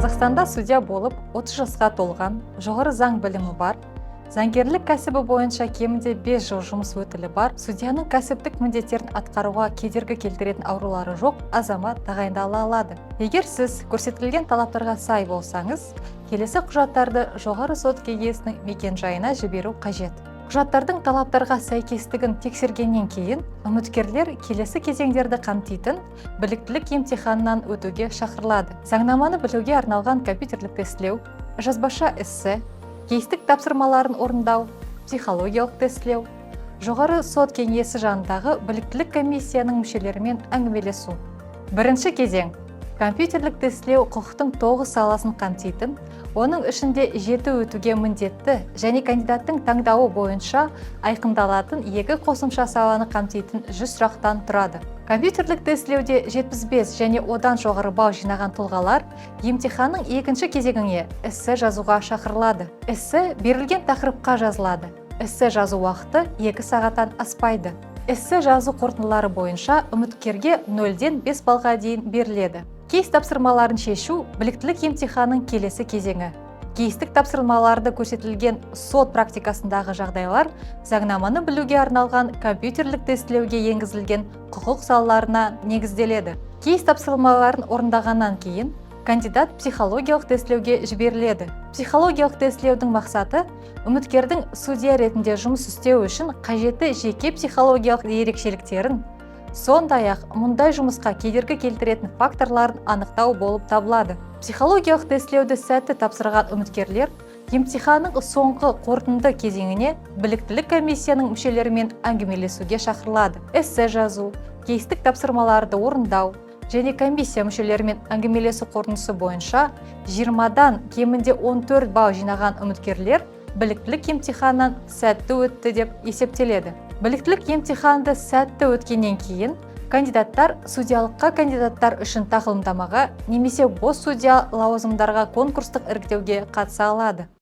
Қазақстанда судья болып 30 жасқа толған, жоғары заң білімі бар, заңгерлік кәсібі бойынша кемінде 5 жыл жұмыс өтілі бар, судьяның кәсіптік міндеттерін атқаруға кедергі келтіретін аурулары жоқ азамат тағайындала алады. Егер сіз көрсетілген талаптарға сай болсаңыз, келесі құжаттарды жоғары сот кеңесінің мекен-жайына жіберу қажет. Құжаттардың талаптарға сәйкестігін тексергеннен кейін, үміткерлер келесі кезеңдерді қамтитын біліктілік емтиханынан өтуге шақырылады. Заңнаманы білуге арналған компьютерлік тестілеу, жазбаша эссе, кейстік тапсырмаларын орындау, психологиялық тестілеу, жоғары сот кеңесі жанындағы біліктілік комиссияның мүшелерімен әңгімелесу. Бірінші кезең. Компьютерлік тестілеу құқықтың 9 саласын қамтитын, оның ішінде 7 өтуге міндетті және кандидаттың таңдауы бойынша айқындалатын 2 қосымша саланы қамтитын 100 сұрақтан тұрады. Компьютерлік тестілеуде 75 және одан жоғары балл жинаған тұлғалар емтиханның екінші кезеңіне эссе жазуға шақырылады. Эссе берілген тақырыпқа жазылады. Эссе жазу уақыты 2 сағаттан аспайды. Эссе жазу қорытындылары бойынша үміткерге 0-ден 5 баллға дейін беріледі. Кейс тапсырмаларын шешу біліктілік емтиханның келесі кезеңі. Кейстік тапсырмаларды көрсетілген сот практикасындағы жағдайлар заңнаманы білуге арналған компьютерлік тестілеуге енгізілген құқық салаларына негізделеді. Кейс тапсырмаларын орындағаннан кейін кандидат психологиялық тестілеуге жіберіледі. Психологиялық тестілеудің мақсаты үміткердің судья ретінде жұмыс істеу үшін қажетті жеке психологиялық ерекшеліктерін, сондай-ақ мұндай жұмысқа кедергі келтіретін факторларын анықтау болып табылады. Психологиялық тестілеуді сәтті тапсырған үміткерлер емтиханның соңғы қорытынды кезеңіне біліктілік комиссияның мүшелерімен әңгімелесуге шақырылады. Эссе жазу, кейстік тапсырмаларды орындау және комиссия мүшелерімен әңгімелесу қорытындысы бойынша 20-дан кемінде 14 балл жинаған үміткерлер біліктілік емтиханнан сәтті өтті деп есептеледі. Біліктілік емтиханды сәтті өткеннен кейін кандидаттар судьялыққа кандидаттар үшін тағылымдамаға немесе бос судья лауазымдарға конкурстық іріктеуге қатыса алады.